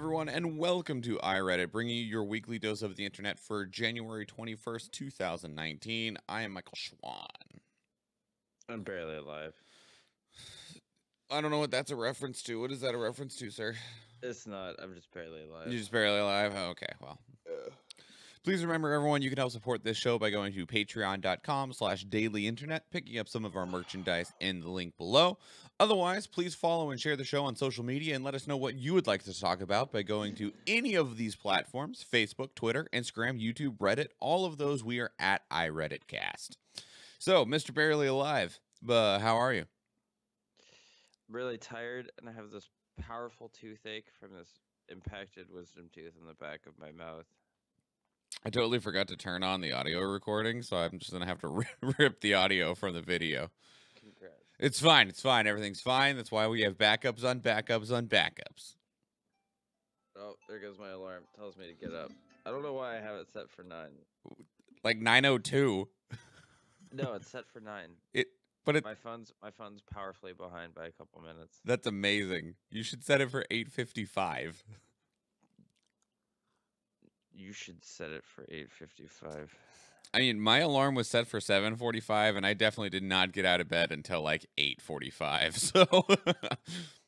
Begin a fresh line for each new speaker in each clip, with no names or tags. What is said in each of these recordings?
everyone, and welcome to iReadit, bringing you your weekly dose of the internet for January 21st, 2019. I am Michael Schwan.
I'm barely alive.
I don't know what that's a reference to. What is that a reference to, sir?
It's not. I'm just barely alive.
You're just barely alive? Oh, okay, well. Please remember, everyone, you can help support this show by going to patreon.com/dailyinternet, picking up some of our merchandise in the link below. Otherwise, please follow and share the show on social media and let us know what you would like to talk about by going to any of these platforms: Facebook, Twitter, Instagram, YouTube, Reddit. All of those, we are at iRedditcast. So, Mr. Barely Alive, how are you?
Really tired, and I have this powerful toothache from this impacted wisdom tooth in the back of my mouth.
I totally forgot to turn on the audio recording, so I'm just going to have to rip the audio from the video.
Congrats.
It's fine. It's fine. Everything's fine. That's why we have backups on backups on backups.
Oh, there goes my alarm. Tells me to get up. I don't know why I have it set for 9.
Like 9:02.
No, it's set for 9. My phone's powerfully behind by a couple minutes.
That's amazing. You should set it for 8:55.
You should set it for 8:55.
I mean, my alarm was set for 7:45, and I definitely did not get out of bed until like 8:45. So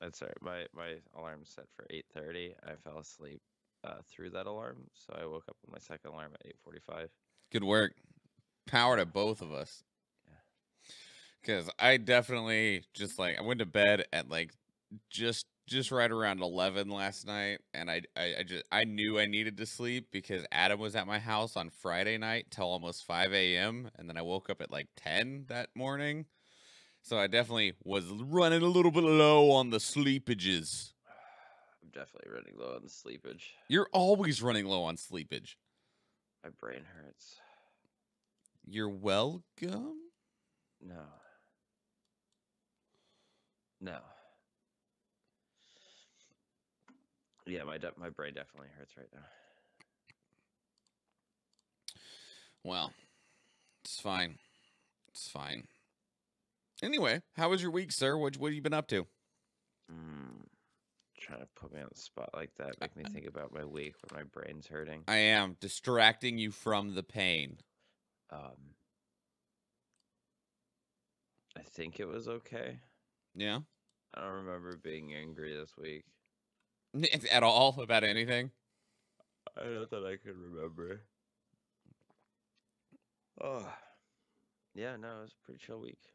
that's all right. My alarm's set for 8:30. I fell asleep through that alarm, so I woke up with my second alarm at 8:45.
Good work. Power to both of us. Because I definitely I went to bed at like just right around 11 last night, and I knew I needed to sleep because Adam was at my house on Friday night till almost 5 a.m. and then I woke up at like 10 that morning. So I definitely was running a little bit low on the sleepages.
I'm definitely running low on the sleepage.
You're always running low on sleepage.
My brain hurts.
You're welcome?
No. Yeah, my brain definitely hurts right now.
Well, it's fine. It's fine. Anyway, how was your week, sir? What have you been up to?
Trying to put me on the spot like that, make me think about my week when my brain's hurting.
I am distracting you from the pain.
I think it was okay.
Yeah?
I don't remember being angry this week.
At all about anything?
Not that I can remember. Oh. Yeah, no, it was a pretty chill week.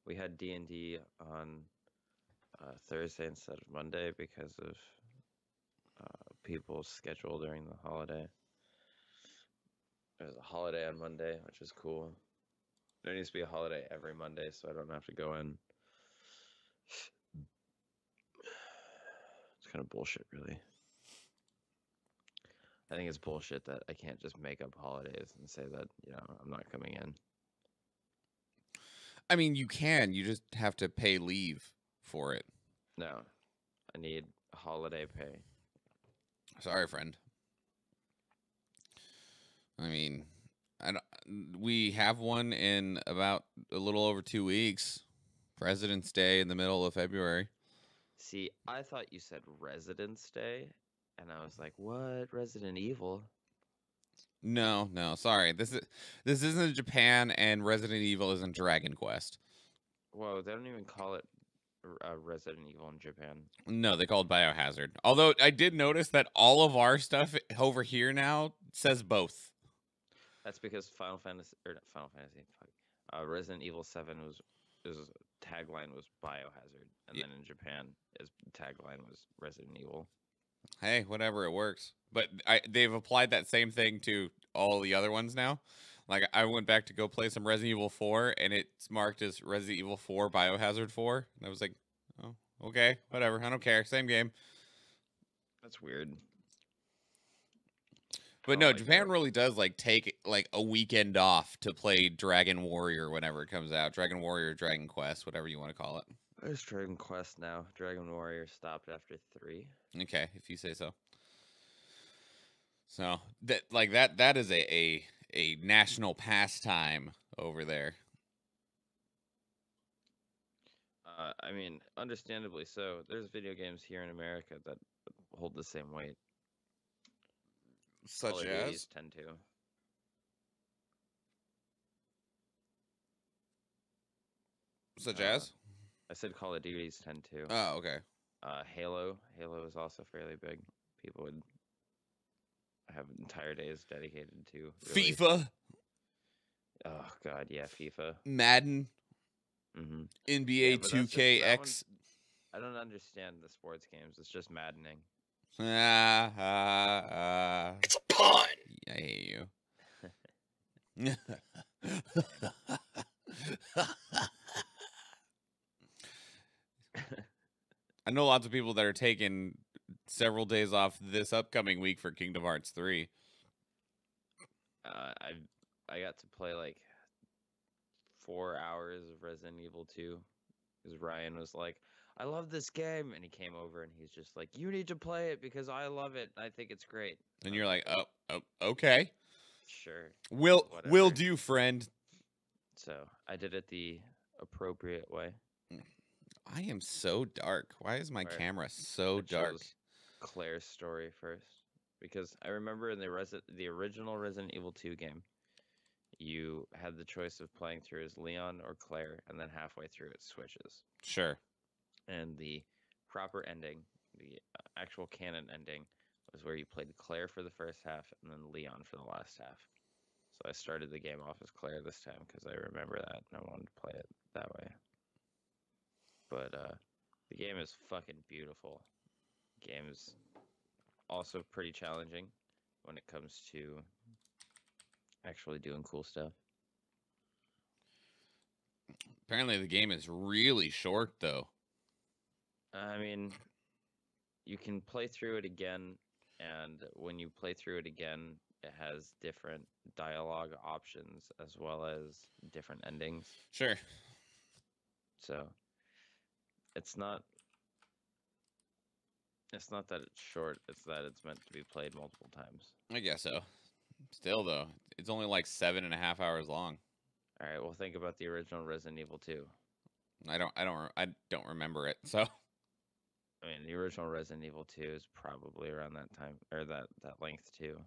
We had D&D on Thursday instead of Monday because of people's schedule during the holiday. There's a holiday on Monday, which is cool. There needs to be a holiday every Monday, so I don't have to go in. It's kind of bullshit, really. I think it's bullshit that I can't just make up holidays and say that, I'm not coming in.
I mean, you can. You just have to pay leave for it.
No. I need holiday pay.
Sorry, friend. I mean, we have one in about a little over 2 weeks. President's Day in the middle of February.
See, I thought you said Residence Day, and I was like, what? Resident Evil?
No, sorry. This isn't Japan, and Resident Evil isn't Dragon Quest.
Whoa, they don't even call it Resident Evil in Japan.
No, they call it Biohazard. Although I did notice that all of our stuff over here now says both.
That's because Resident Evil 7 his tagline was Biohazard, and then in Japan his tagline was Resident Evil.
Hey, whatever, it works. But they've applied that same thing to all the other ones now. Like, I went back to go play some Resident Evil 4, and it's marked as Resident Evil 4 Biohazard 4. And I was like, oh, okay, whatever. I don't care. Same game.
That's weird.
But no, Japan really does, take, a weekend off to play Dragon Warrior whenever it comes out. Dragon Warrior, Dragon Quest, whatever you want to call it.
There's Dragon Quest now. Dragon Warrior stopped after 3.
Okay, if you say so. So, that is a national pastime over there.
I mean, understandably so. There's video games here in America that hold the same weight. Call
Such
of
as?
Duties tend to.
Such as?
I said Call of Duties tend to.
Oh, okay.
Halo is also fairly big. People would have entire days dedicated to really...
FIFA.
Oh god, yeah, FIFA.
Madden.
Mm-hmm.
NBA 2KX.
I don't understand the sports games. It's just maddening.
It's a pun. I hate you. I know lots of people that are taking several days off this upcoming week for Kingdom Hearts 3.
I got to play like 4 hours of Resident Evil 2 because Ryan was like, I love this game, and he came over and he's just like, you need to play it because I love it. I think it's great.
And you're like, oh, okay.
Sure.
Will do, friend.
So I did it the appropriate way.
I am so dark. Why is my camera so dark?
Claire's story first, because I remember in the original Resident Evil 2 game, you had the choice of playing through as Leon or Claire, and then halfway through it switches.
Sure.
And the proper ending, the actual canon ending, was where you played Claire for the first half and then Leon for the last half. So I started the game off as Claire this time because I remember that and I wanted to play it that way. But the game is fucking beautiful. The game is also pretty challenging when it comes to actually doing cool stuff.
Apparently the game is really short, though.
I mean, you can play through it again, and when you play through it again, it has different dialogue options as well as different endings.
Sure.
So it's not that it's short, it's that it's meant to be played multiple times.
I guess so. Still, though, it's only like 7.5 hours long.
All right, well, think about the original Resident Evil 2.
I don't remember it, so.
I mean, the original Resident Evil 2 is probably around that time, or that length too.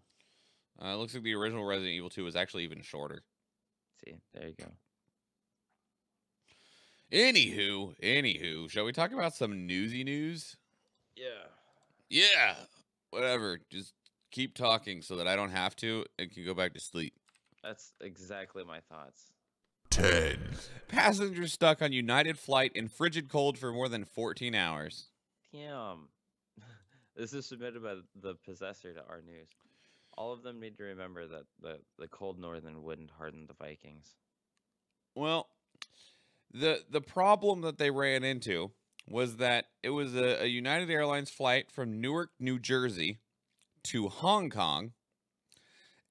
It looks like the original Resident Evil 2 was actually even shorter.
See, there you go.
Anywho, shall we talk about some newsy news? Yeah. Whatever. Just keep talking so that I don't have to and can go back to sleep.
That's exactly my thoughts.
10. Passengers stuck on United flight in frigid cold for more than 14 hours.
Damn. This is submitted by the possessor to our news. All of them need to remember that the cold northern wind hardened the Vikings.
Well, the problem that they ran into was that it was a United Airlines flight from Newark, New Jersey to Hong Kong,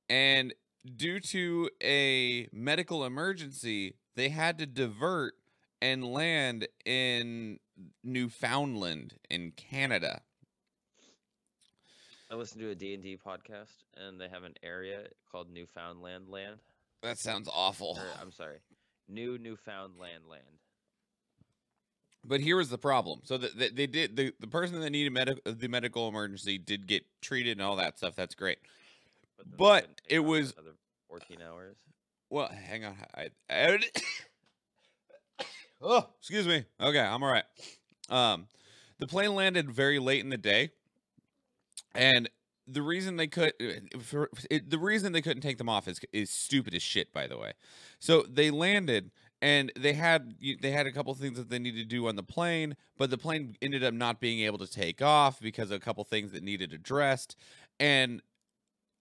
and due to a medical emergency, they had to divert and land in Newfoundland in Canada.
I listened to a D&D podcast, and they have an area called Newfoundland Land.
That sounds awful.
I'm sorry. Newfoundland Land.
But here was the problem. So they did the person that needed the medical emergency did get treated and all that stuff. That's great. But it was
another 14 hours.
Well, hang on. Oh, excuse me. Okay, I'm all right. The plane landed very late in the day, and the reason they couldn't take them off is stupid as shit, by the way. So they landed, and they had a couple things that they needed to do on the plane, but the plane ended up not being able to take off because of a couple things that needed addressed. And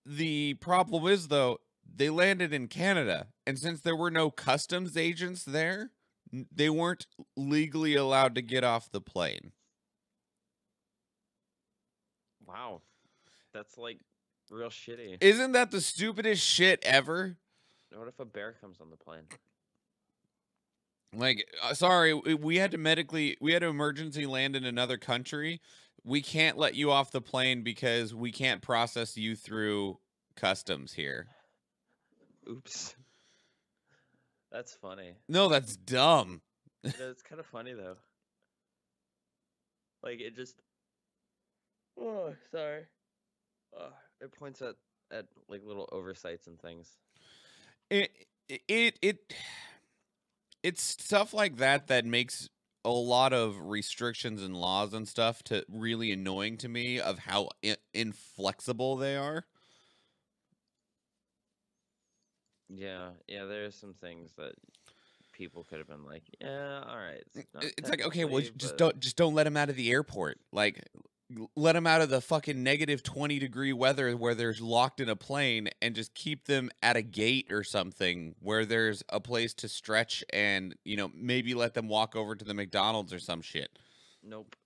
the problem is, though, they landed in Canada, and since there were no customs agents there, they weren't legally allowed to get off the plane.
Wow. That's like real shitty.
Isn't that the stupidest shit ever?
What if a bear comes on the plane?
Like, sorry, we had to emergency land in another country. We can't let you off the plane because we can't process you through customs here.
Oops. That's funny.
No, that's dumb.
It's kind of funny, though. Like it just. Oh, sorry. It points at like little oversights and things.
It it it it's stuff like that that makes a lot of restrictions and laws and stuff to really annoying to me of how inflexible they are.
Yeah, there's some things that people could have been like, yeah, all right, it's not
It's like, okay, well,
technically,
just don't let him out of the airport. Like, let him out of the fucking negative 20-degree weather where there's locked in a plane, and just keep them at a gate or something where there's a place to stretch, and maybe let them walk over to the McDonald's or some shit.
Nope.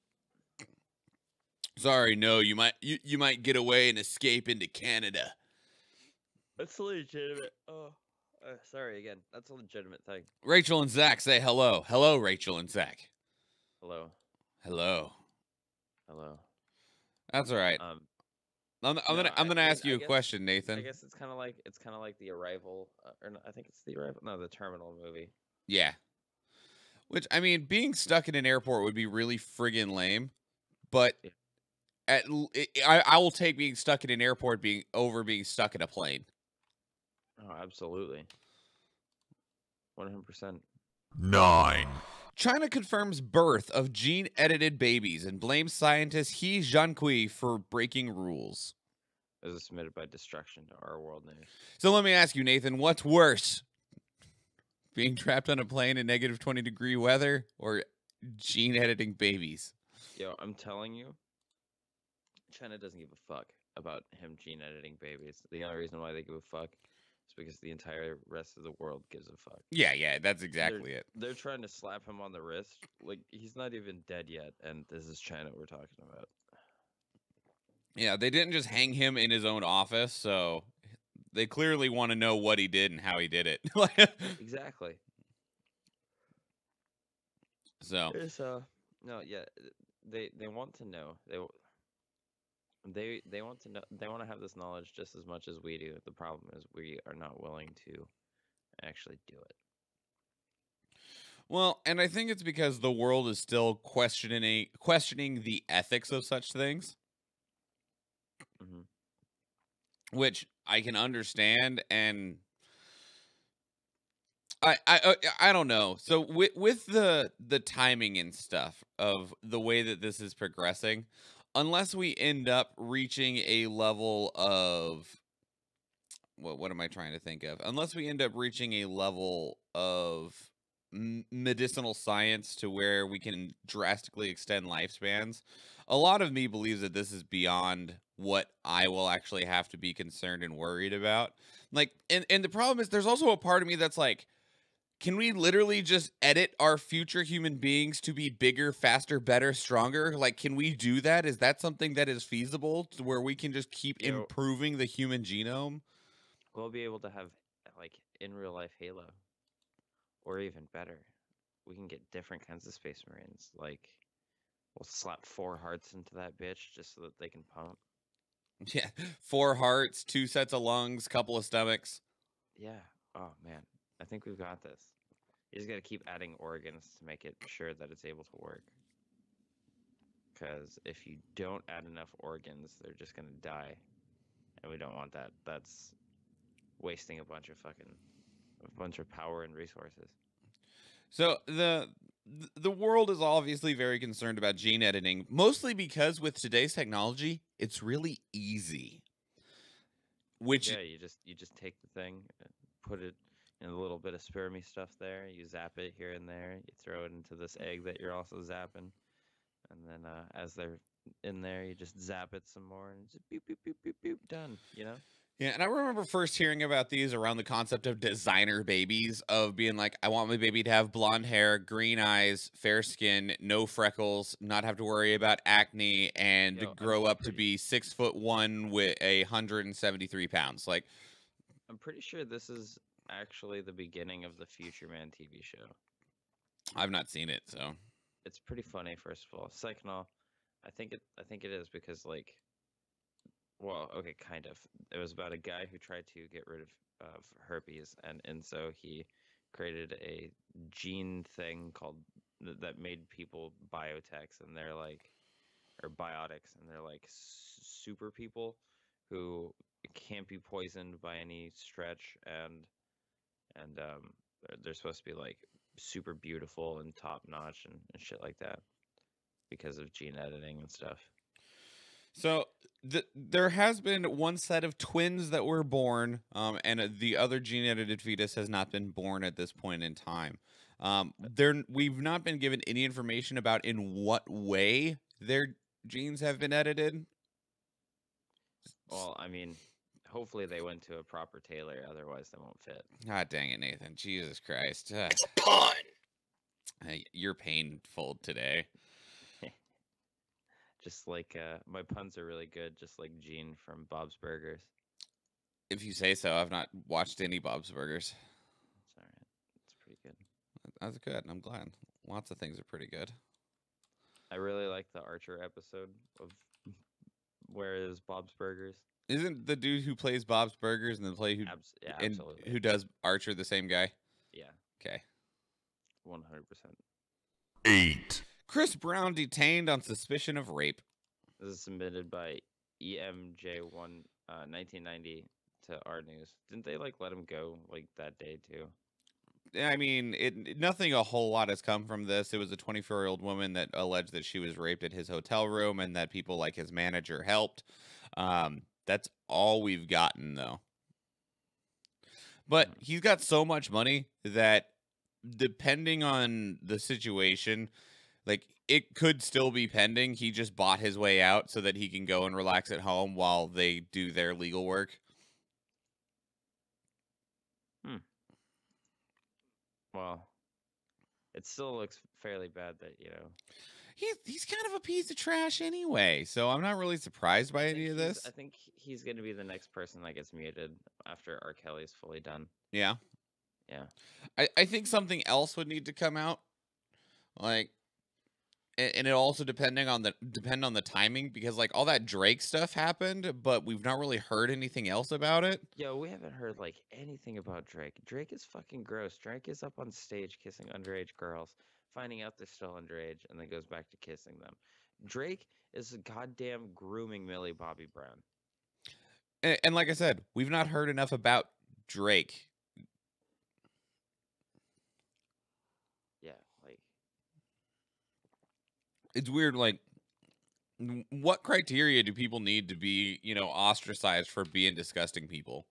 Sorry, no, you might get away and escape into Canada.
That's legitimate. Oh, sorry again. That's a legitimate thing.
Rachel and Zach, say hello. Hello, Rachel and Zach.
Hello.
Hello.
Hello.
That's all right. I'm gonna ask you a question, Nathan.
I guess it's kind of like the Arrival, or no, I think it's the Arrival. No, the Terminal movie.
Yeah. Which, I mean, being stuck in an airport would be really friggin' lame, but
Yeah.
I will take being stuck in an airport over being stuck in a plane.
Oh, absolutely. 100%.
9.
China confirms birth of gene-edited babies and blames scientist He Jiankui for breaking rules.
This is submitted by Destruction to Our World News.
So let me ask you, Nathan, what's worse? Being trapped on a plane in negative 20-degree weather or gene-editing babies?
Yo, I'm telling you, China doesn't give a fuck about him gene-editing babies. The only reason why they give a fuck is because the entire rest of the world gives a fuck.
Yeah, that's exactly it.
They're trying to slap him on the wrist. Like, he's not even dead yet, and this is China we're talking about.
Yeah, they didn't just hang him in his own office, so they clearly want to know what he did and how he did it.
Exactly.
So
no, yeah, they want to know. They want to know. They want to have this knowledge just as much as we do. The problem is we are not willing to actually do it.
Well, and I think it's because the world is still questioning the ethics of such things, which I can understand, and I don't know. So with the timing and stuff of the way that this is progressing, unless we end up reaching a level of what am I trying to think of? Unless we end up reaching a level of medicinal science to where we can drastically extend lifespans, a lot of me believes that this is beyond what I will actually have to be concerned and worried about. Like, and the problem is there's also a part of me that's like, can we literally just edit our future human beings to be bigger, faster, better, stronger? Like, can we do that? Is that something that is feasible to where we can just keep improving the human genome?
We'll be able to have, like, in real life Halo. Or even better, we can get different kinds of Space Marines. Like, we'll slap 4 hearts into that bitch just so that they can pump.
Yeah, 4 hearts, 2 sets of lungs, couple of stomachs.
Yeah. Oh, man. I think we've got this. You just got to keep adding organs to make it sure that it's able to work. Because if you don't add enough organs, they're just going to die. And we don't want that. That's wasting a bunch of power and resources.
So the world is obviously very concerned about gene editing, mostly because with today's technology, it's really easy. Which
you just take the thing, put it in a little bit of spermy stuff there, you zap it here and there, you throw it into this egg that you're also zapping, and then as they're in there, you just zap it some more, and just beep beep beep beep beep, done.
Yeah, and I remember first hearing about these around the concept of designer babies, of being like, I want my baby to have blonde hair, green eyes, fair skin, no freckles, not have to worry about acne, and grow up to be 6'1" with 173 pounds. Like,
I'm pretty sure this is actually the beginning of the Future Man TV show.
I've not seen it, so
it's pretty funny. First of all, second of all, I think it is because, like, well, okay, kind of. It was about a guy who tried to get rid of herpes, and so he created a gene thing called that made people biotechs, and they're like, or biotics, and they're like super people who can't be poisoned by any stretch, and they're supposed to be like super beautiful and top notch and shit like that because of gene editing and stuff.
So there has been one set of twins that were born, and the other gene-edited fetus has not been born at this point in time. We've not been given any information about in what way their genes have been edited.
Well, I mean, hopefully they went to a proper tailor, otherwise they won't fit.
God dang it, Nathan! Jesus Christ!
It's a pun.
You're painful today.
Just like my puns are really good, just like Gene from Bob's Burgers.
If you say so. I've not watched any Bob's Burgers.
It's all right. It's pretty good.
That's good. I'm glad. Lots of things are pretty good.
I really like the Archer episode of Where is Bob's Burgers?
Isn't the dude who plays Bob's Burgers and
Absolutely.
who does Archer the same guy?
Yeah.
Okay.
100%.
8.
Chris Brown detained on suspicion of rape.
This is submitted by EMJ1 1990 to our news. Didn't they like let him go like that day too?
I mean, nothing a whole lot has come from this. It was a 24-year-old woman that alleged that she was raped at his hotel room and that people like his manager helped. That's all we've gotten, though. But he's got so much money that depending on the situation, like it could still be pending. He just bought his way out so that he can go and relax at home while they do their legal work.
Well, it still looks fairly bad that, you know.
He's kind of a piece of trash anyway, so I'm not really surprised by any of this.
I think he's going to be the next person that gets muted after R. Kelly's fully done.
Yeah.
Yeah.
I think something else would need to come out. Like, and it also depend on the timing, because like all that Drake stuff happened, but we've not really heard anything else about it.
Yo, we haven't heard like anything about Drake. Drake is fucking gross. Drake is up on stage kissing underage girls, finding out they're still underage, and then goes back to kissing them. Drake is a goddamn grooming Millie Bobby Brown.
And like I said, we've not heard enough about Drake.
Yeah, like
it's weird. Like, what criteria do people need to be, ostracized for being disgusting people?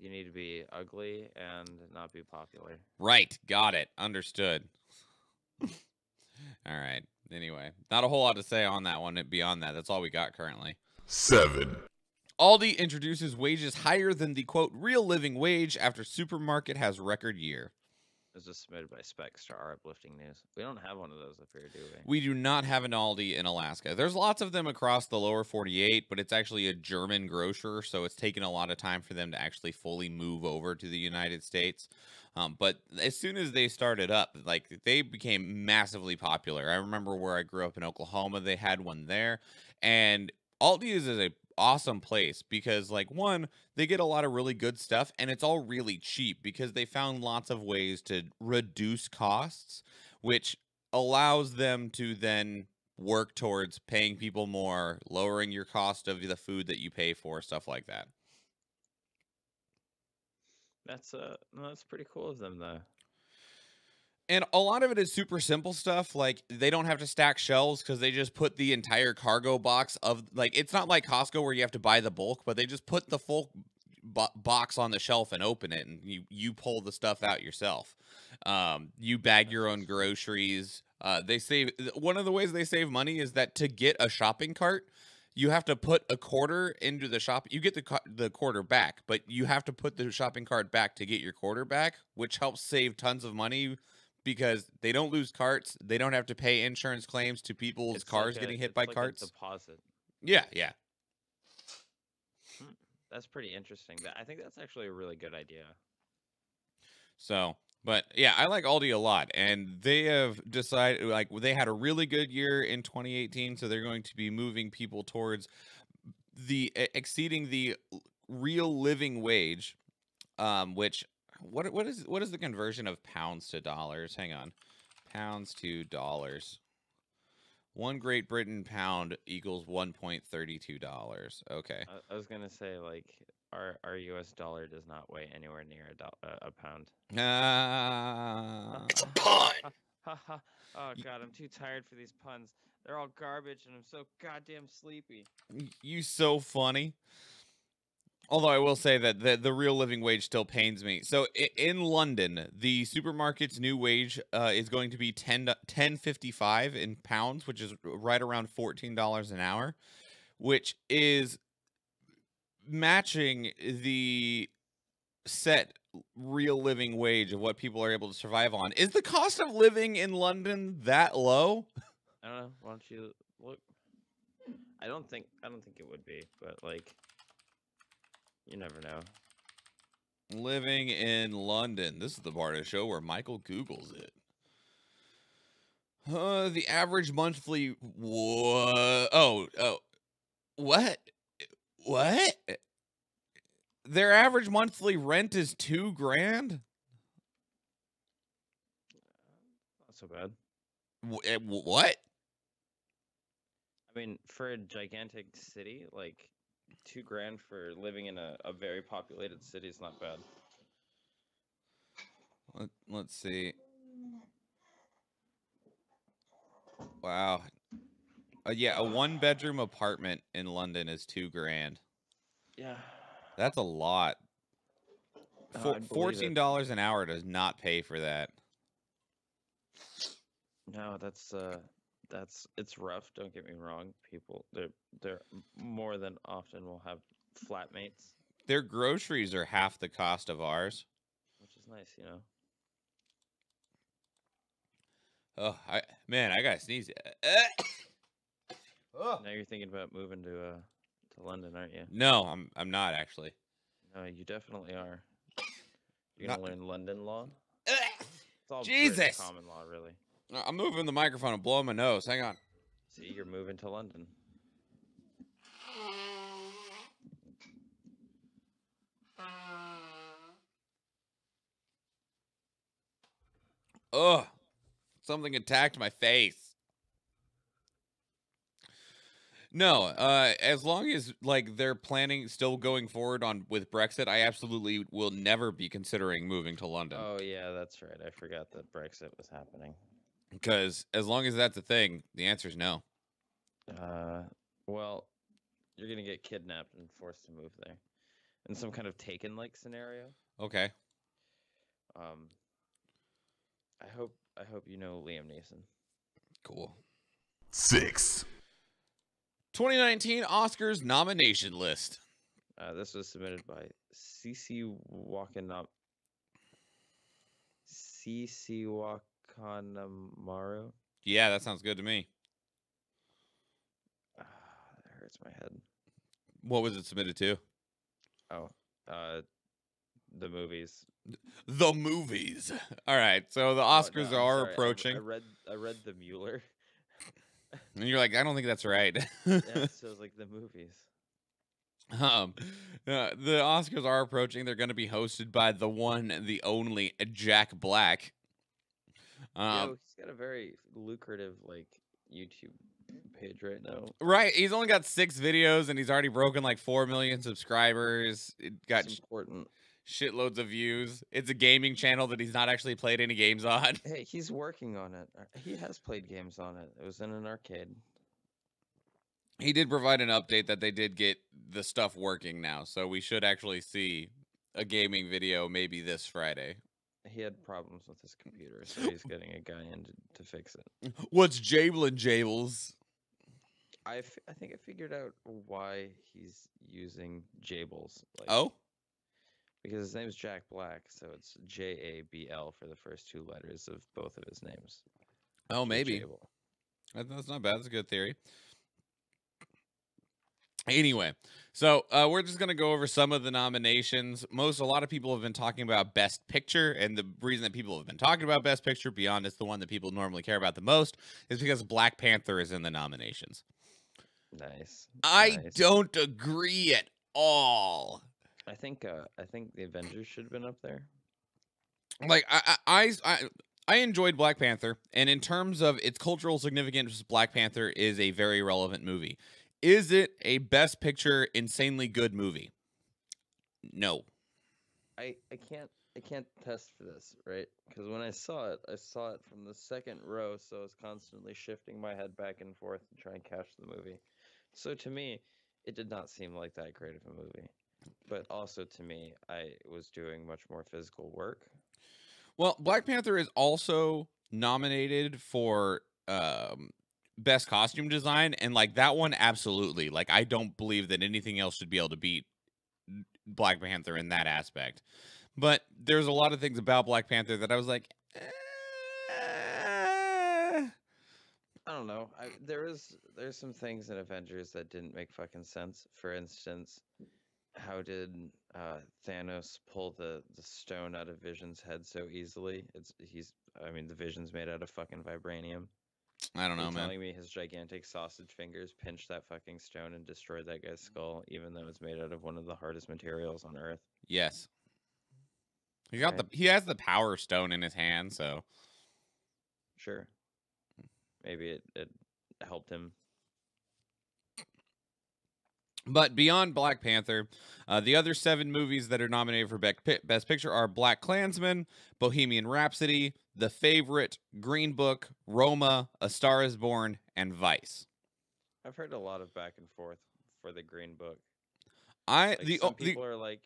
You need to be ugly and not be popular.
Right. Got it. Understood. All right. Anyway, not a whole lot to say on that one. Beyond that, that's all we got currently.
7.
Aldi introduces wages higher than the, quote, real living wage after supermarket has record year.
This was submitted by Specs to our uplifting news. We don't have one of those up here, do we?
We do not have an Aldi in Alaska. There's lots of them across the lower 48, but it's actually a German grocer, so it's taken a lot of time for them to actually fully move over to the United States. But as soon as they started up, like, they became massively popular. I remember where I grew up in Oklahoma, they had one there. And Aldi is a awesome place because, like, one, they get a lot of really good stuff, and it's all really cheap because they found lots of ways to reduce costs, which allows them to then work towards paying people more, lowering your cost of the food that you pay for, stuff like that.
That's pretty cool of them, though.
And a lot of it is super simple stuff. Like, they don't have to stack shelves because they just put the entire cargo box of, like, it's not like Costco where you have to buy the bulk, but they just put the full box on the shelf and open it, and you pull the stuff out yourself. You bag your own groceries. They save, one of the ways they save money is that to get a shopping cart, you have to put a quarter into the shop. You get the quarter back, but you have to put the shopping cart back to get your quarter back, which helps save tons of money because they don't lose carts. They don't have to pay insurance claims to people's cars getting hit by carts.
A deposit.
Yeah.
That's pretty interesting. I think that's actually a really good idea.
So, but yeah, I like Aldi a lot, and they have decided, like, they had a really good year in 2018, so they're going to be moving people towards exceeding the real living wage, which what is the conversion of pounds to dollars? Hang on, pounds to dollars. 1 Great Britain pound equals $1.32. Okay.
I was gonna say like our U.S. dollar does not weigh anywhere near a pound.
A
pun. Oh God, I'm too tired for these puns. They're all garbage, and I'm so goddamn sleepy.
You so funny. Although I will say that the real living wage still pains me. So in London, the supermarket's new wage is going to be $10.55 in pounds, which is right around $14 an hour, which is matching the set real living wage of what people are able to survive on. Is the cost of living in London that low?
I don't know. Why don't you look? I don't think it would be, but like, you never know.
Living in London. This is the part of the show where Michael Googles it. The average monthly. What? Their average monthly rent is $2,000.
Not so bad.
What?
I mean, for a gigantic city, like $2,000 for living in a very populated city is not bad.
Let's see. Wow. Yeah, a 1-bedroom apartment in London is $2,000.
Yeah.
That's a lot. $14
it.
an hour does not pay for that.
No, it's rough. Don't get me wrong. People, they're more than often will have flatmates.
Their groceries are half the cost of ours,
which is nice, you know.
Oh, I gotta sneeze.
Now you're thinking about moving to London, aren't you?
No, I'm not actually.
No, you definitely are. You're gonna learn London law.
It's
all
Jesus.
British common law, really.
I'm moving the microphone and blowing my nose. Hang on.
See, you're moving to London.
Ugh. Something attacked my face. No, as long as like they're planning still going forward with Brexit, I absolutely will never be considering moving to London.
Oh yeah, that's right. I forgot that Brexit was happening.
Because as long as that's a thing, the answer is no.
Well, you're gonna get kidnapped and forced to move there, in some kind of Taken-like scenario.
Okay.
I hope you know Liam Neeson.
Cool.
6.
2019 Oscars nomination list.
This was submitted by Cici Wakanamaru.
Yeah, that sounds good to me.
That hurts my head.
What was it submitted to?
Oh, the movies.
The movies. All right, so the Oscars are approaching.
I read the Mueller.
And you're like, I don't think that's right.
Yeah, so it's like the movies.
The Oscars are approaching. They're going to be hosted by the one, the only Jack Black.
He's got a very lucrative like YouTube page right now.
Right, he's only got 6 videos, and he's already broken like 4 million subscribers. It got
important.
Shitloads of views. It's a gaming channel that he's not actually played any games on.
Hey, he's working on it. He has played games on it. It was in an arcade.
He did provide an update that they did get the stuff working now, so we should actually see a gaming video maybe this Friday.
He had problems with his computer, so he's getting a guy in to fix it.
What's Jables?
I think I figured out why he's using Jables.
Oh?
Because his name's Jack Black, so it's Jabl for the first 2 letters of both of his names.
Oh, maybe. That's not bad. That's a good theory. Anyway, so we're just going to go over some of the nominations. A lot of people have been talking about Best Picture, and the reason that people have been talking about Best Picture, beyond it's the one that people normally care about the most, is because Black Panther is in the nominations.
Nice.
I don't agree at all.
I think the Avengers should have been up there.
Like I enjoyed Black Panther, and in terms of its cultural significance, Black Panther is a very relevant movie. Is it a Best Picture insanely good movie? No.
I can't test for this, right? Because when I saw it from the second row, so I was constantly shifting my head back and forth to try and catch the movie. So to me, it did not seem like that great of a movie. But also to me, I was doing much more physical work.
Well, Black Panther is also nominated for Best Costume Design, and like that one, absolutely. Like, I don't believe that anything else should be able to beat Black Panther in that aspect. But there's a lot of things about Black Panther that I was like,
I don't know. There's some things in Avengers that didn't make fucking sense. For instance, how did Thanos pull the stone out of Vision's head so easily? I mean, the Vision's made out of fucking vibranium.
I don't know,
You're
man.
telling me his gigantic sausage fingers pinched that fucking stone and destroyed that guy's skull, even though it's made out of one of the hardest materials on Earth?
Yes. He has the power stone in his hand, so
Sure. Maybe it helped him.
But beyond Black Panther, the other 7 movies that are nominated for Best Picture are Black Klansman, Bohemian Rhapsody, The Favorite, Green Book, Roma, A Star is Born, and Vice.
I've heard a lot of back and forth for the Green Book. Some people are like,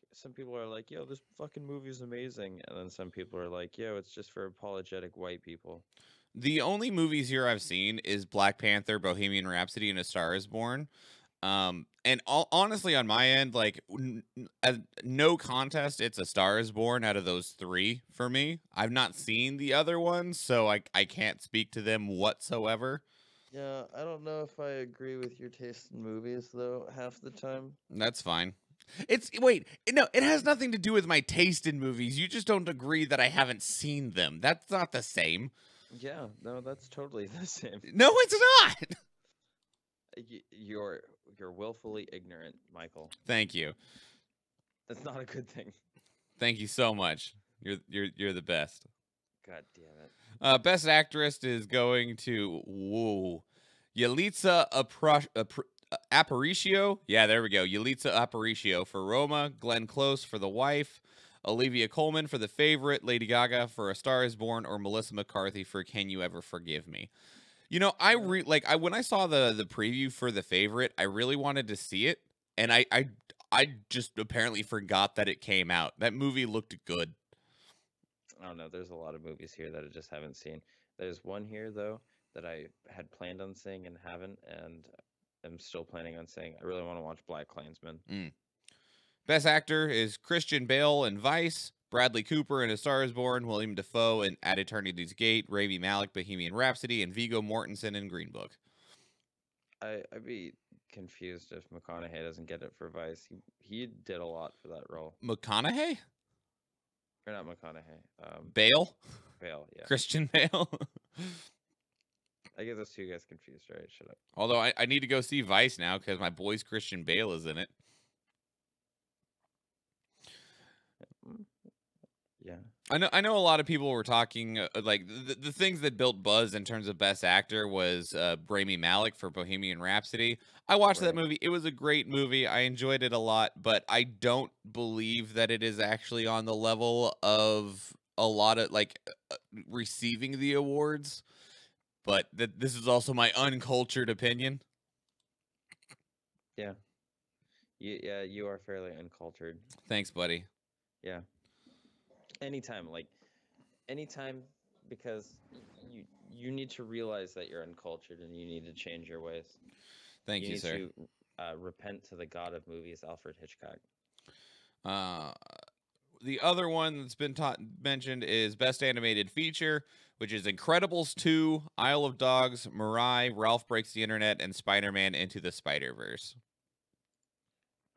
yo, this fucking movie is amazing, and then some people are like, yo, it's just for apologetic white people.
The only movies here I've seen is Black Panther, Bohemian Rhapsody, and A Star is Born. And honestly, on my end, like, no contest, it's A Star is Born out of those 3 for me. I've not seen the other ones, so I can't speak to them whatsoever.
Yeah, I don't know if I agree with your taste in movies, though, half the time.
That's fine. It has nothing to do with my taste in movies. You just don't agree that I haven't seen them. That's not the same.
Yeah, no, that's totally the same.
No, it's not.
You're willfully ignorant, Michael.
Thank you.
That's not a good thing.
Thank you so much. You're the best.
God damn it.
Best Actress is going to Yalitza Aparicio. Yeah, there we go. Yalitza Aparicio for Roma, Glenn Close for The Wife, Olivia Colman for The Favorite, Lady Gaga for A Star is Born, or Melissa McCarthy for Can You Ever Forgive Me? You know, when I saw the preview for The Favorite, I really wanted to see it, and I just apparently forgot that it came out. That movie looked good.
I don't know. There's a lot of movies here that I just haven't seen. There's one here, though, that I had planned on seeing and haven't, and I'm still planning on seeing. I really want to watch Black Klansman.
Best Actor is Christian Bale in Vice, Bradley Cooper in A Star is Born, William Dafoe in At Eternity's Gate, Rami Malek, Bohemian Rhapsody, and Viggo Mortensen in Green Book.
I'd be confused if McConaughey doesn't get it for Vice. He did a lot for that role.
McConaughey?
Or not McConaughey.
Bale?
Bale, yeah.
Christian Bale?
I get those 2 guys confused, right? Shut up.
Although I need to go see Vice now because my boy's Christian Bale is in it.
Yeah.
I know a lot of people were talking like the things that built buzz in terms of Best Actor was Rami Malek for Bohemian Rhapsody. I watched that movie. It was a great movie. I enjoyed it a lot, but I don't believe that it is actually on the level of a lot of receiving the awards. But this is also my uncultured opinion.
Yeah. You are fairly uncultured.
Thanks, buddy.
Yeah. Anytime, because you need to realize that you're uncultured and you need to change your ways.
Thank you, sir.
You need to repent to the god of movies, Alfred Hitchcock.
The other one that's been mentioned is Best Animated Feature, which is Incredibles 2, Isle of Dogs, Mirai, Ralph Breaks the Internet, and Spider-Man Into the Spider-Verse.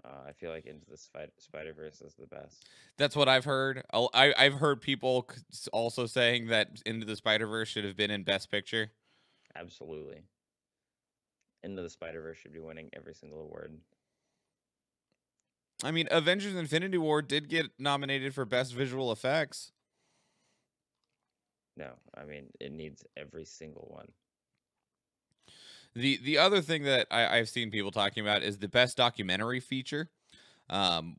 I feel like Into the Spider-Verse is the best.
That's what I've heard. I've heard people also saying that Into the Spider-Verse should have been in Best Picture.
Absolutely. Into the Spider-Verse should be winning every single award.
I mean, Avengers Infinity War did get nominated for Best Visual Effects.
No, I mean it needs every single one.
The other thing that I've seen people talking about is the best documentary feature,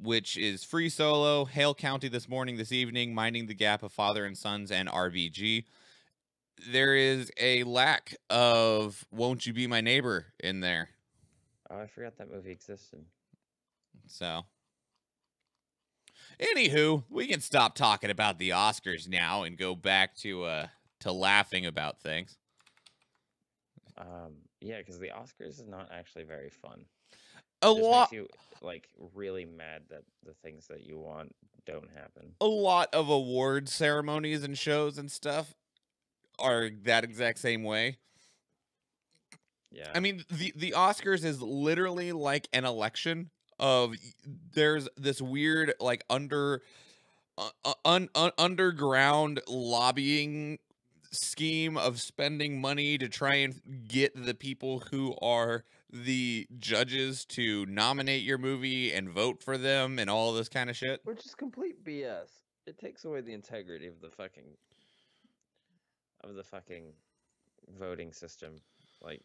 which is Free Solo, Hale County This Morning, This Evening, Minding the Gap of Father and Sons, and RBG. There is a lack of Won't You Be My Neighbor in there.
Oh, I forgot that movie existed.
So, anywho, we can stop talking about the Oscars now and go back to laughing about things.
Yeah, because the Oscars is not actually very fun.
A
It just
lot,
makes you like really mad that the things that you want don't happen.
a lot of award ceremonies and shows and stuff are that exact same way.
Yeah.
I mean, the Oscars is literally like an election of there's this weird like underground lobbying scheme of spending money to try and get the people who are the judges to nominate your movie and vote for them and all this kind of shit.
Which is complete BS. It takes away the integrity of the fucking voting system. Like,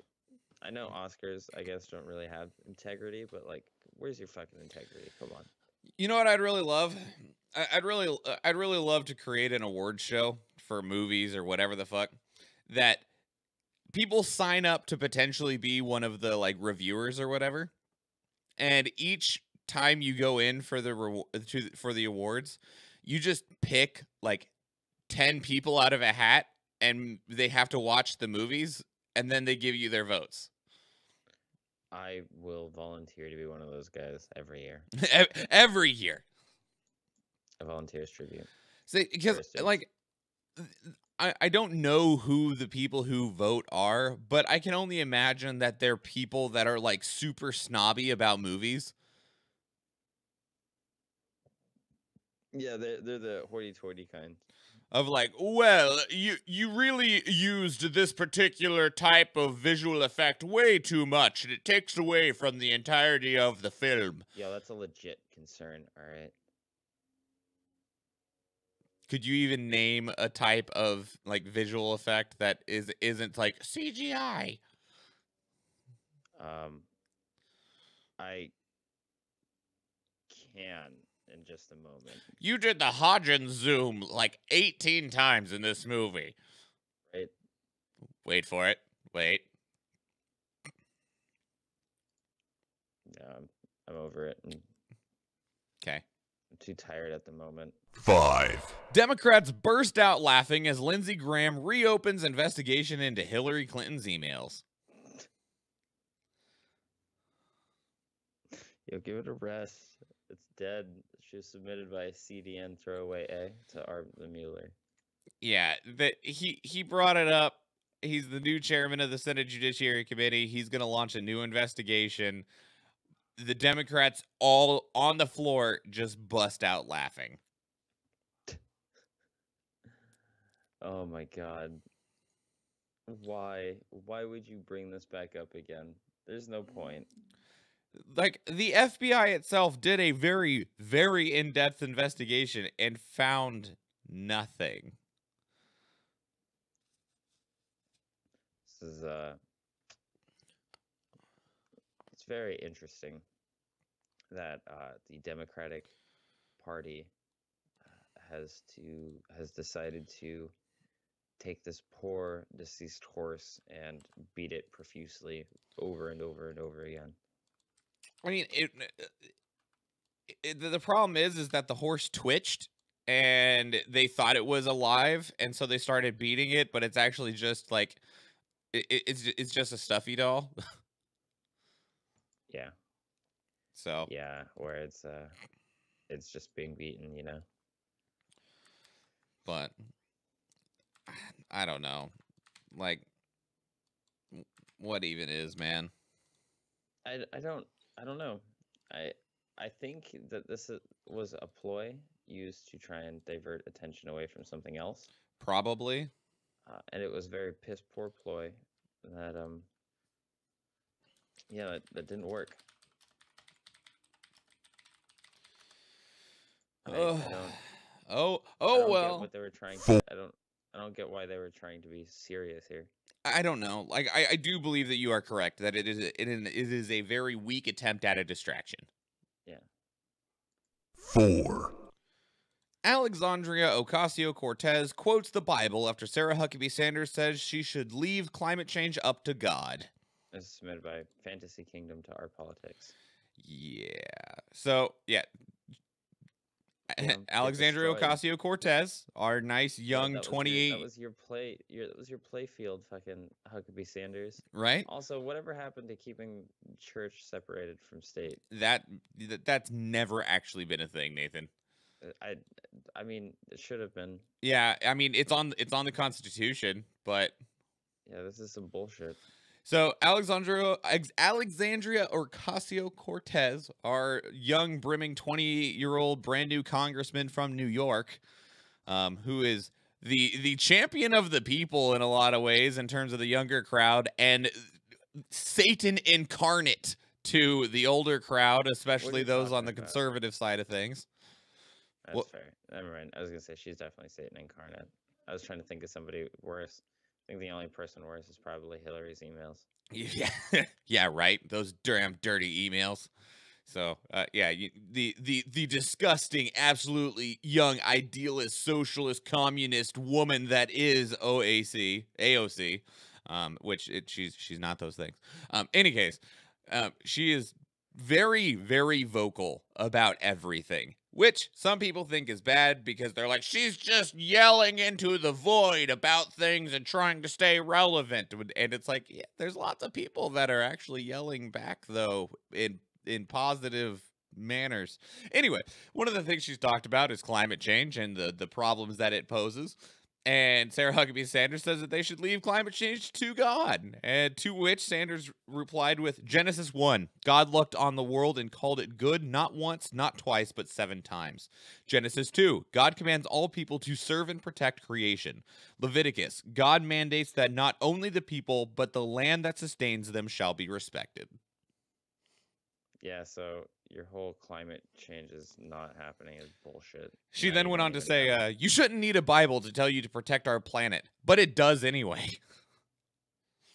I know Oscars, I guess, don't really have integrity, but like, where's your fucking integrity? Come on.
You know what I'd really love? I'd really love to create an award show for movies or whatever the fuck that people sign up to potentially be one of the like reviewers or whatever, and each time you go in for the awards, you just pick like 10 people out of a hat, and they have to watch the movies, and then they give you their votes.
I will volunteer to be one of those guys every year.
Every year.
A volunteer's tribute.
See, because like I don't know who the people who vote are, but I can only imagine that they're people that are like super snobby about movies.
Yeah, they're the hoity-toity kind.
Of like, well, you really used this particular type of visual effect way too much, and it takes away from the entirety of the film.
Yeah, that's a legit concern, all right?
Could you even name a type of like visual effect that isn't like CGI?
I can in just a moment.
You did the Hodgins zoom like 18 times in this movie.
Right?
Wait for it. Wait.
Yeah, I'm over it.
Okay.
I'm too tired at the moment.
5.
Democrats burst out laughing as Lindsey Graham reopens investigation into Hillary Clinton's emails.
Yo, give it a rest. It's dead. She was submitted by a CDN throwaway A to Arthur Mueller.
Yeah, that he brought it up. He's the new chairman of the Senate Judiciary Committee. He's going to launch a new investigation. The Democrats all on the floor just bust out laughing.
Oh my God. Why? Why would you bring this back up again? There's no point.
Like, the FBI itself did a very, very in-depth investigation and found nothing.
This is it's very interesting that the Democratic Party has decided to take this poor deceased horse and beat it profusely over and over and over again.
I mean, the problem is that the horse twitched and they thought it was alive, and so they started beating it, but it's actually just like it's just a stuffy doll.
Yeah.
So
yeah, where it's just being beaten, you know.
But I don't know, like, what even is, man?
I don't know. I think that this was a ploy used to try and divert attention away from something else.
Probably.
And it was very piss poor ploy that yeah, that didn't work. I don't
Oh
get
well.
what they were trying to. I don't get why they were trying to be serious here.
I don't know. Like, I do believe that you are correct, that it is a very weak attempt at a distraction.
Yeah.
4,
Alexandria Ocasio-Cortez quotes the Bible after Sarah Huckabee Sanders says she should leave climate change up to God.
This is submitted by Fantasy Kingdom to Our Politics.
Yeah. So, yeah.
Damn, get
Alexandria
destroyed.
Ocasio-Cortez, our nice young
that
28,
was your play. That was your play field, fucking Huckabee Sanders.
right?
Also, whatever happened to keeping church separated from state?
That's never actually been a thing, Nathan.
I mean, it should have been.
Yeah, I mean it's on the Constitution, but
Yeah, this is some bullshit.
so Alexandria Ocasio-Cortez, our young, brimming 28-year-old brand new congressman from New York, who is the champion of the people in a lot of ways in terms of the younger crowd, and Satan incarnate to the older crowd, especially
you
those on
talking
the
about?
conservative side of things.
That's
Well-
fair. Never mind. I was gonna say she's definitely Satan incarnate. I was trying to think of somebody worse. I think the only person worse is probably Hillary's emails.
Yeah, yeah, right. Those damn dirty emails. So, yeah, the disgusting, absolutely young, idealist, socialist, communist woman that is AOC, which she's not those things. Any case, she is very, very vocal about everything, which some people think is bad because they're like, she's just yelling into the void about things and trying to stay relevant. And it's like, yeah, there's lots of people that are actually yelling back, though, in positive manners. Anyway, one of the things she's talked about is climate change and the problems that it poses. And Sarah Huckabee Sanders says that they should leave climate change to God. And to which Sanders replied with Genesis 1. God looked on the world and called it good, not once, not twice, but 7 times. Genesis 2. God commands all people to serve and protect creation. Leviticus. God mandates that not only the people, but the land that sustains them shall be respected.
Yeah, so your whole climate change is not happening is bullshit.
She
Not
then went
even
on to
even
say,
happening.
you shouldn't need a Bible to tell you to protect our planet, but it does anyway.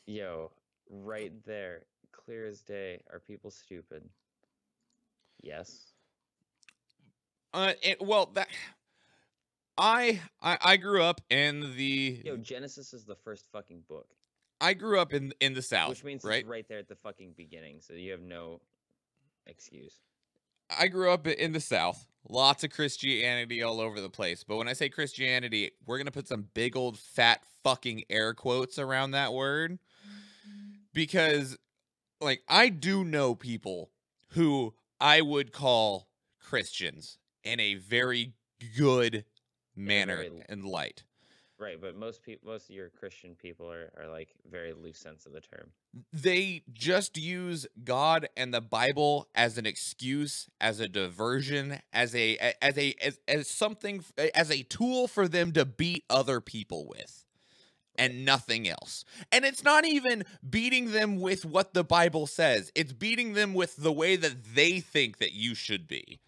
Yo, right there, clear as day. Are people stupid? Yes.
Well, that I grew up in the
Yo, Genesis is the first fucking book,
I grew up in the South,
which means
right?
it's right there at the fucking beginning. So you have no excuse.
I grew up in the South. Lots of Christianity all over the place. But when I say Christianity, we're going to put some big old fat fucking air quotes around that word. Because, like, I do know people who I would call Christians in a very good manner
very-
and light.
Right, but most of your Christian people are like very loose sense of the term.
They just use God and the Bible as an excuse, as a diversion, as something, as a tool for them to beat other people with, and nothing else. And it's not even beating them with what the Bible says. It's beating them with the way that they think that you should be.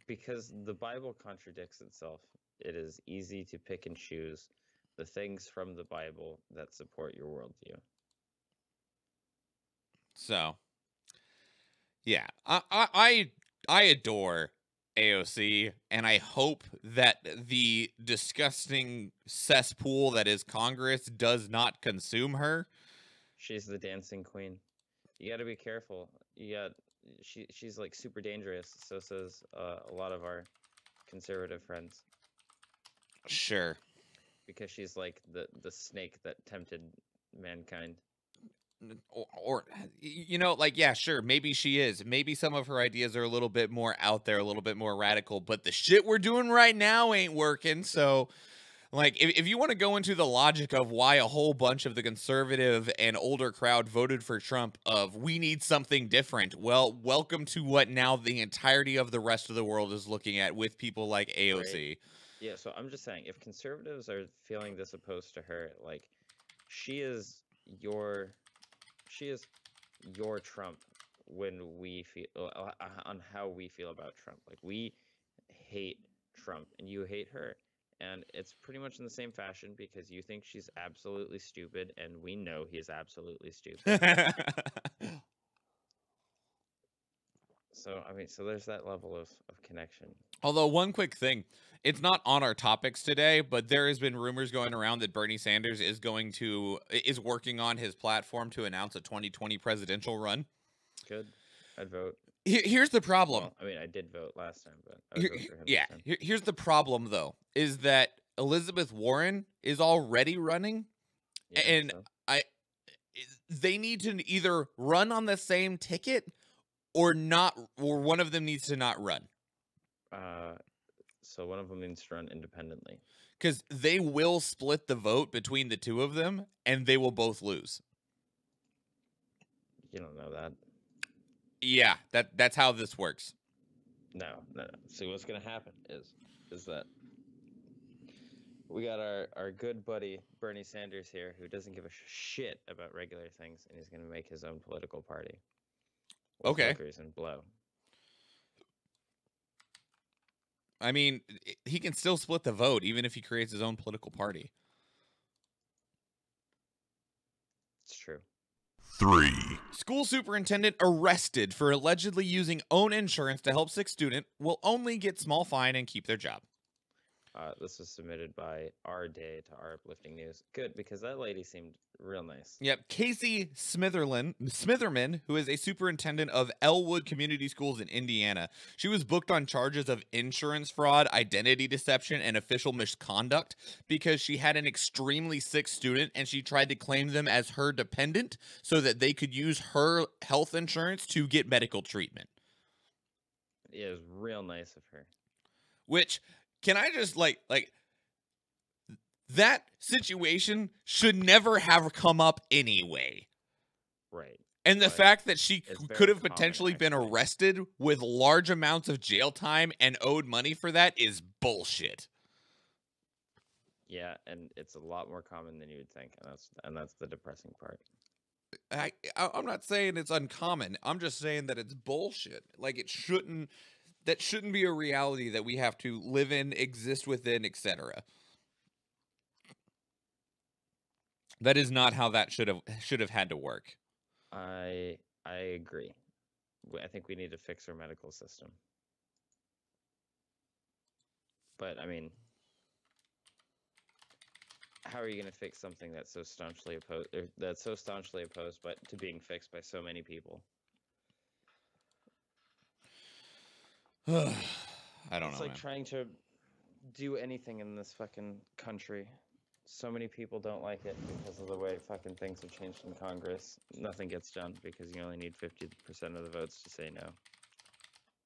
Because the Bible contradicts itself. It is easy to pick and choose the things from the Bible that support your worldview.
So, yeah, I adore AOC, and I hope that the disgusting cesspool that is Congress does not consume her.
She's the dancing queen. You got to be careful. She's like super dangerous. So says a lot of our conservative friends.
Sure.
Because she's like the snake that tempted mankind.
Or you know, like, yeah, sure, maybe she is. Maybe some of her ideas are a little bit more out there, a little bit more radical, but the shit we're doing right now ain't working. So, like, if you want to go into the logic of why a whole bunch of the conservative and older crowd voted for Trump, of we need something different, well, welcome to what now the entirety of the rest of the world is looking at with people like AOC.
Right. Yeah, so I'm just saying, if conservatives are feeling this opposed to her, like, she is your Trump when we feel on how we feel about Trump. Like, we hate Trump and you hate her, And it's pretty much in the same fashion because you think she's absolutely stupid, and we know he's absolutely stupid. So, I mean, so there's that level of connection.
Although, one quick thing, it's not on our topics today, but there has been rumors going around that Bernie Sanders is working on his platform to announce a 2020 presidential run.
Good. I'd vote.
Here's the problem.
Well, I mean, I did vote last time, but I would vote for him
yeah,
this time.
here's the problem, though, is that Elizabeth Warren is already running,
Yeah,
and
so.
they need to either run on the same ticket or not, or one of them needs to not run.
So one of them needs to run independently.
Because they will split the vote between the two of them, and they will both lose.
You don't know that.
Yeah, that's how this works.
No. See, what's gonna happen is that we got our good buddy Bernie Sanders here, who doesn't give a shit about regular things, and he's gonna make his own political party.
Okay.
Hookers and blow.
I mean, he can still split the vote even if he creates his own political party.
It's true.
3.
School superintendent arrested for allegedly using own insurance to help sick student will only get small fine and keep their job.
This was submitted by Our Day to Our Uplifting News. Good, because that lady seemed real nice.
Yep, Casey Smitherman, who is a superintendent of Elwood Community Schools in Indiana. She was booked on charges of insurance fraud, identity deception, and official misconduct because she had an extremely sick student and she tried to claim them as her dependent so that they could use her health insurance to get medical treatment.
Yeah, it was real nice of her.
Which, can I just like that situation should never have come up anyway.
Right.
And the fact that she could have potentially been
actually.
arrested with large amounts of jail time and owed money for that is bullshit.
Yeah, and it's a lot more common than you would think, and that's the depressing part.
I'm not saying it's uncommon. I'm just saying that it's bullshit. Like, that shouldn't be a reality that we have to live in, exist within, etc. That is not how that should have had to work.
I agree. I think we need to fix our medical system. But I mean, how are you going to fix something that's so staunchly opposed, but to being fixed by so many people?
I don't know.
It's like
man.
trying to do anything in this fucking country. So many people don't like it because of the way fucking things have changed in Congress. Nothing gets done because you only need 50% of the votes to say no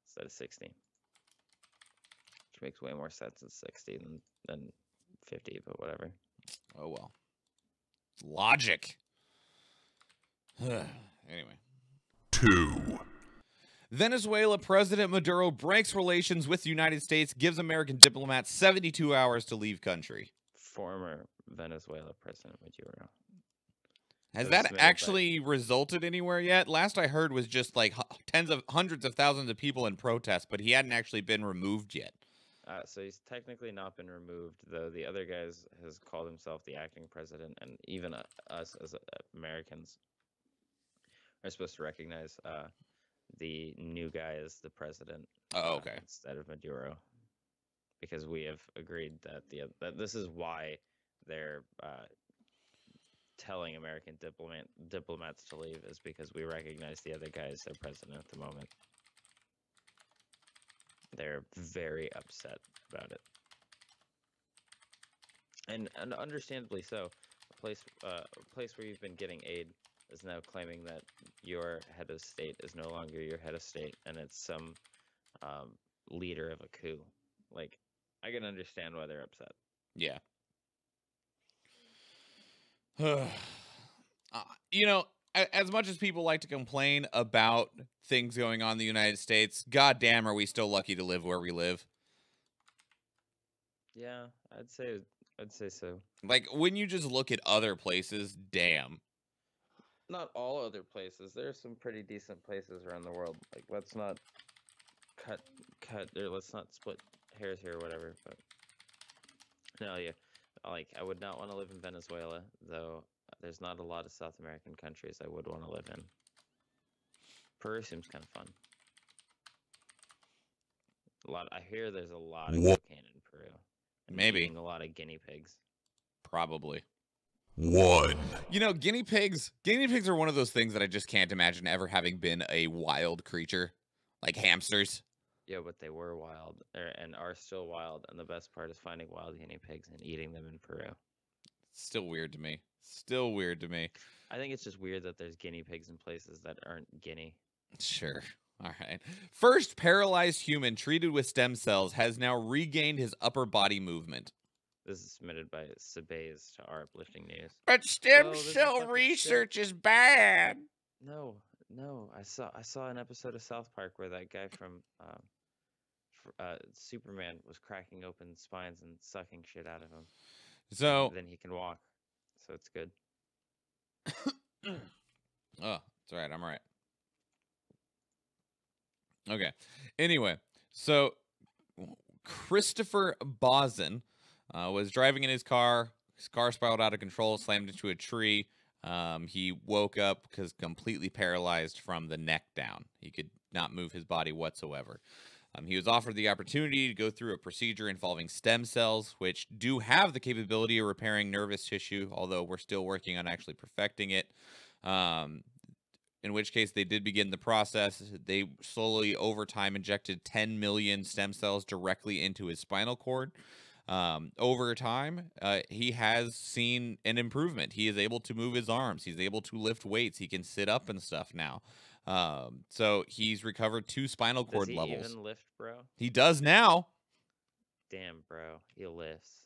instead of 60. Which makes way more sense at 60 than 50, but whatever.
Oh, well. Logic. Anyway.
2.
Venezuela President Maduro breaks relations with the United States, gives American diplomats 72 hours to leave country.
Former Venezuela President Maduro.
Has that actually resulted anywhere yet? Last I heard was just like hundreds of thousands of people in protest, but he hadn't actually been removed yet.
So he's technically not been removed, though the other guys has called himself the acting president, and even us as Americans are supposed to recognize the new guy as the president.
Oh, okay.
Instead of Maduro, because we have agreed that that this is why they're telling American diplomats to leave, is because we recognize the other guy as their president at the moment. They're very upset about it, and understandably so. A place where you've been getting aid is now claiming that your head of state is no longer your head of state, and it's some leader of a coup. Like, I can understand why they're upset.
Yeah. You know, as much as people like to complain about things going on in the United States, goddamn, are we still lucky to live where we live?
Yeah, I'd say so.
Like, when you just look at other places, damn.
Not all other places. There are some pretty decent places around the world. Like, let's not cut or let's not split hairs here or whatever. But No, yeah. Like, I would not want to live in Venezuela, though there's not a lot of South American countries I would want to live in. Peru seems kind of fun. I hear there's a lot of cocaine in Peru. And
Maybe.
eating a lot of guinea pigs.
Probably.
1.
You know, guinea pigs are one of those things that I just can't imagine ever having been a wild creature. Like hamsters.
Yeah, but they were wild, and are still wild. And the best part is finding wild guinea pigs and eating them in Peru.
Still weird to me. Still weird to me.
I think it's just weird that there's guinea pigs in places that aren't guinea.
Sure. All right. First paralyzed human treated with stem cells has now regained his upper body movement.
This is submitted by Sabez to our uplifting news.
But stem
Whoa, this is
cell
fucking
research is bad.
No. I saw an episode of South Park where that guy from Superman was cracking open spines and sucking shit out of him.
So
then he can walk. So it's good.
Oh, it's all right. I'm all right. Okay. Anyway, so Christopher Bozen was driving in his car. His car spiraled out of control, slammed into a tree. He woke up because completely paralyzed from the neck down. He could not move his body whatsoever. He was offered the opportunity to go through a procedure involving stem cells, which do have the capability of repairing nervous tissue, although we're still working on actually perfecting it. In which case they did begin the process. They slowly, over time, injected 10 million stem cells directly into his spinal cord. Over time, he has seen an improvement. He is able to move his arms. He's able to lift weights. He can sit up and stuff now. So he's recovered 2 spinal cord levels.
Does he even lift, bro?
He does now.
Damn, bro. He lifts.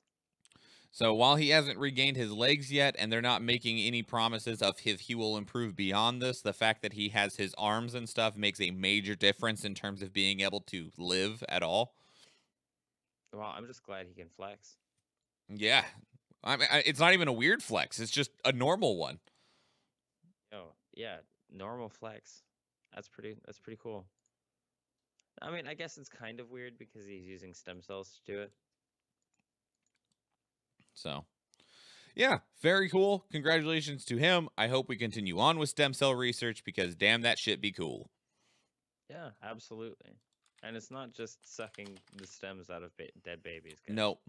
So while he hasn't regained his legs yet, and they're not making any promises of if he will improve beyond this, the fact that he has his arms and stuff makes a major difference in terms of being able to live at all.
Well, I'm just glad he can flex.
Yeah. I mean, it's not even a weird flex. It's just a normal one.
Oh, yeah. Normal flex. That's pretty cool. I mean, I guess it's kind of weird because he's using stem cells to do it.
So, yeah, very cool. Congratulations to him. I hope we continue on with stem cell research because damn, that shit be cool.
Yeah, absolutely. And it's not just sucking the stems out of dead babies, guys.
Nope.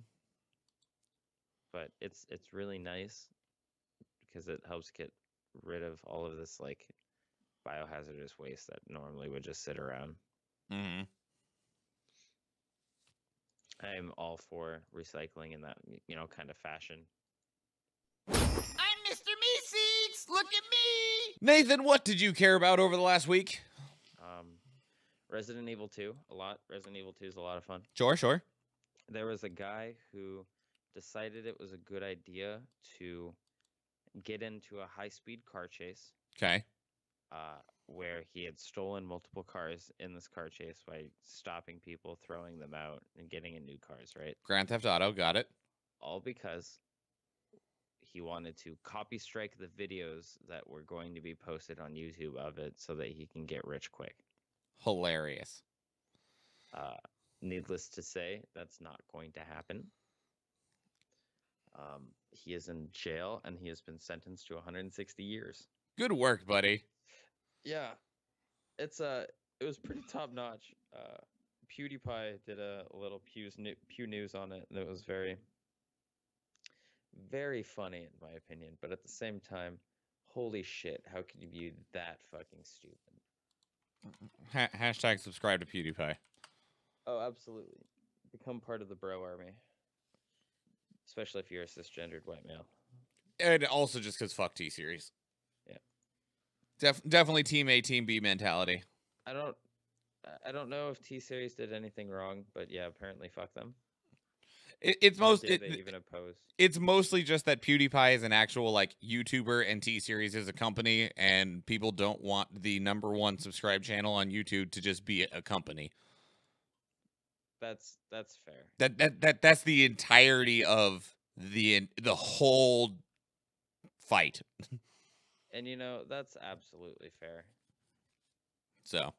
But it's really nice because it helps get rid of all of this like biohazardous waste that normally would just sit around.
Mm-hmm.
I'm all for recycling in that, kind of fashion.
I'm Mr. Meeseeks! Look at me! Nathan, what did you care about over the last week?
Resident Evil 2, a lot. Resident Evil 2 is a lot of fun.
Sure.
There was a guy who decided it was a good idea to get into a high-speed car chase.
Okay.
Where he had stolen multiple cars in this car chase by stopping people, throwing them out, and getting in new cars, right?
Grand Theft Auto, got it.
All because he wanted to copy strike the videos that were going to be posted on YouTube of it so that he can get rich quick.
Hilarious.
Needless to say, that's not going to happen. He is in jail, and he has been sentenced to 160 years.
Good work, buddy.
Yeah, it was pretty top notch. PewDiePie did a little Pew News on it, and it was very, very funny in my opinion. But at the same time, holy shit, how could you be that fucking stupid?
Hashtag subscribe to PewDiePie.
Oh, absolutely. Become part of the bro army, especially if you're a cisgendered white male.
And also just because fuck T-Series.
Yeah.
Definitely Team A, Team B mentality.
I don't know if T-Series did anything wrong, but yeah, apparently fuck them.
It's
even oppose.
It's mostly just that PewDiePie is an actual like YouTuber and T-Series is a company, and people don't want the #1 subscribed channel on YouTube to just be a company.
That's fair.
That's the entirety of the whole fight.
And that's absolutely fair.
So,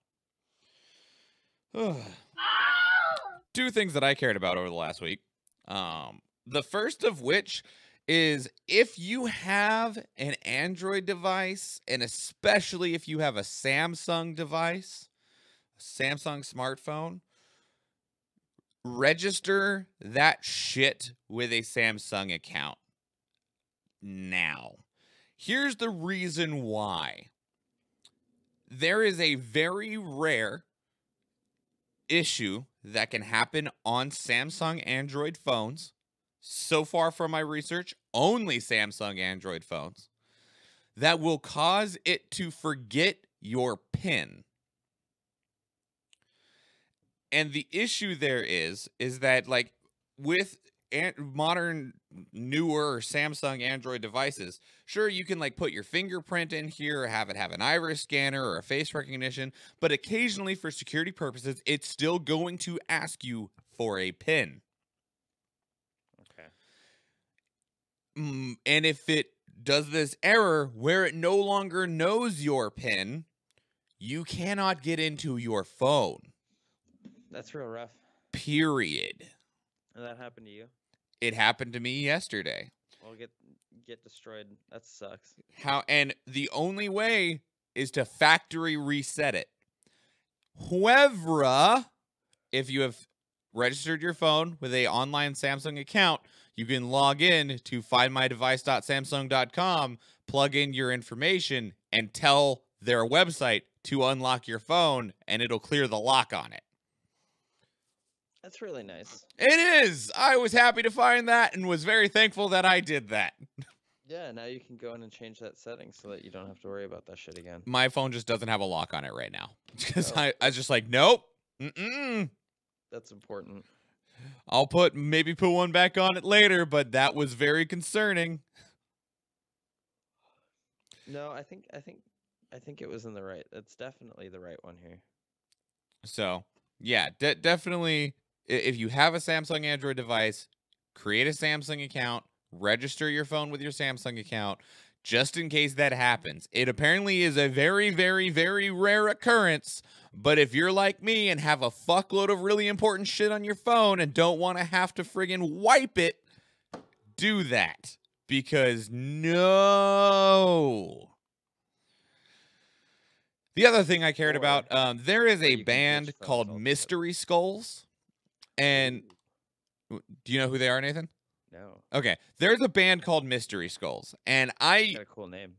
2 things that I cared about over the last week. The first of which is if you have an Android device, and especially if you have a Samsung device, Samsung smartphone, register that shit with a Samsung account now. Here's the reason why. There is a very rare issue that can happen on Samsung Android phones. So far from my research, only Samsung Android phones, that will cause it to forget your PIN. And the issue there is that, like, with modern, newer Samsung Android devices, sure, you can, like, put your fingerprint in here or have it have an iris scanner or a face recognition, but occasionally for security purposes, it's still going to ask you for a PIN.
Okay.
And if it does this error where it no longer knows your PIN, you cannot get into your phone.
That's real rough.
Period.
And that happened to you?
It happened to me yesterday.
Well, get destroyed. That sucks.
And the only way is to factory reset it. However, if you have registered your phone with an online Samsung account, you can log in to findmydevice.samsung.com, plug in your information, and tell their website to unlock your phone, and it'll clear the lock on it.
That's really nice.
It is. I was happy to find that and was very thankful that I did that.
Yeah, now you can go in and change that setting so that you don't have to worry about that shit again.
My phone just doesn't have a lock on it right now. Because
Oh.
I was just like, nope. Mm-mm.
That's important.
I'll maybe put one back on it later, but that was very concerning.
No, I think it was in the right. It's definitely the right one here.
So, yeah, definitely, if you have a Samsung Android device, create a Samsung account, register your phone with your Samsung account, just in case that happens. It apparently is a very, very, very rare occurrence, but if you're like me and have a fuckload of really important shit on your phone and don't want to have to friggin' wipe it, do that. Because no. The other thing I cared about, there is a
you can
band
ditch phones
called
altogether.
Mystery Skulls. And do you know who they are, Nathan?
No.
Okay, there's a band called Mystery Skulls, and I
Got a cool name.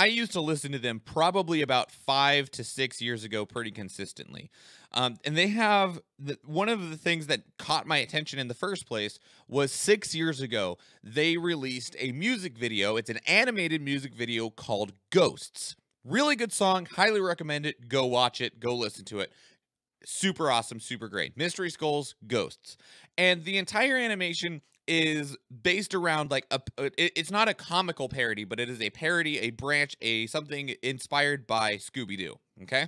used to listen to them probably about 5 to 6 years ago pretty consistently. And they have one of the things that caught my attention in the first place was 6 years ago, they released a music video. It's an animated music video called Ghosts. Really good song. Highly recommend it. Go watch it. Go listen to it. Super awesome. Super great. Mystery Skulls, Ghosts. And the entire animation is based around, like, it's not a comical parody, but it is a parody, a branch, something inspired by Scooby-Doo. Okay?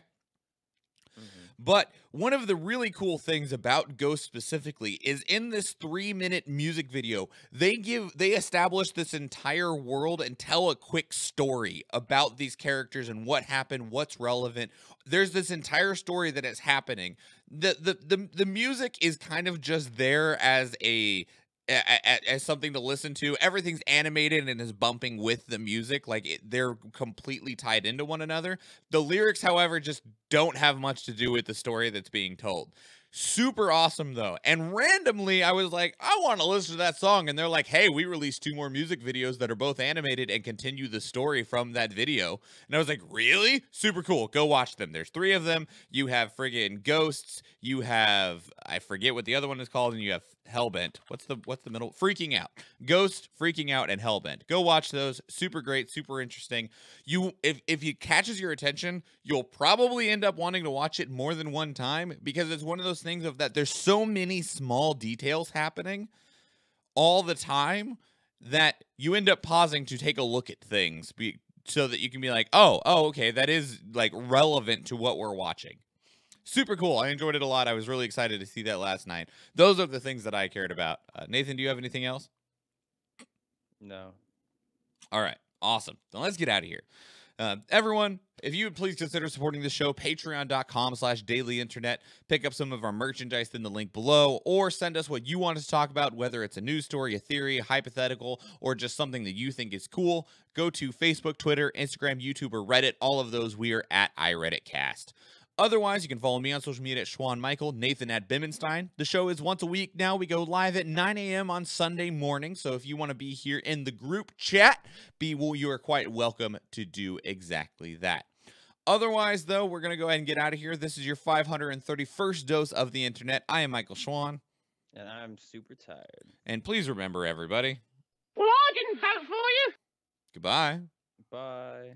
But one of the really cool things about Ghost specifically is in this 3-minute music video, they establish this entire world and tell a quick story about these characters and what happened, what's relevant. There's this entire story that is happening. The music is kind of just there as as something to listen to. Everything's animated and is bumping with the music. Like, they're completely tied into one another. The lyrics, however, just don't have much to do with the story that's being told. Super awesome, though. And randomly, I was like, I want to listen to that song. And they're like, hey, we released 2 more music videos that are both animated and continue the story from that video. And I was like, really? Super cool. Go watch them. There's 3 of them. You have friggin' Ghosts. You have, I forget what the other one is called, and you have Hellbent. What's the middle? Freaking Out. Ghost, Freaking Out, and Hellbent. Go watch those. Super great, super interesting. If it catches your attention, you'll probably end up wanting to watch it more than one time, because it's one of those things of that there's so many small details happening all the time that you end up pausing to take a look at things so that you can be like, oh, okay, that is, like, relevant to what we're watching. Super cool. I enjoyed it a lot. I was really excited to see that last night. Those are the things that I cared about. Nathan, do you have anything else?
No.
All right. Awesome. Then let's get out of here. Everyone, if you would please consider supporting the show, patreon.com/dailyinternet. Pick up some of our merchandise in the link below, or send us what you want us to talk about, whether it's a news story, a theory, a hypothetical, or just something that you think is cool. Go to Facebook, Twitter, Instagram, YouTube, or Reddit. All of those, we are at iRedditCast. Otherwise, you can follow me on social media at Schwan Michael, Nathan at Bimmenstein. The show is once a week now. We go live at 9 a.m. on Sunday morning. So if you want to be here in the group chat, you are quite welcome to do exactly that. Otherwise, though, we're going to go ahead and get out of here. This is your 531st dose of the internet. I am Michael Schwan.
And I'm super tired.
And please remember, everybody.
Well, I didn't vote for you.
Goodbye.
Bye.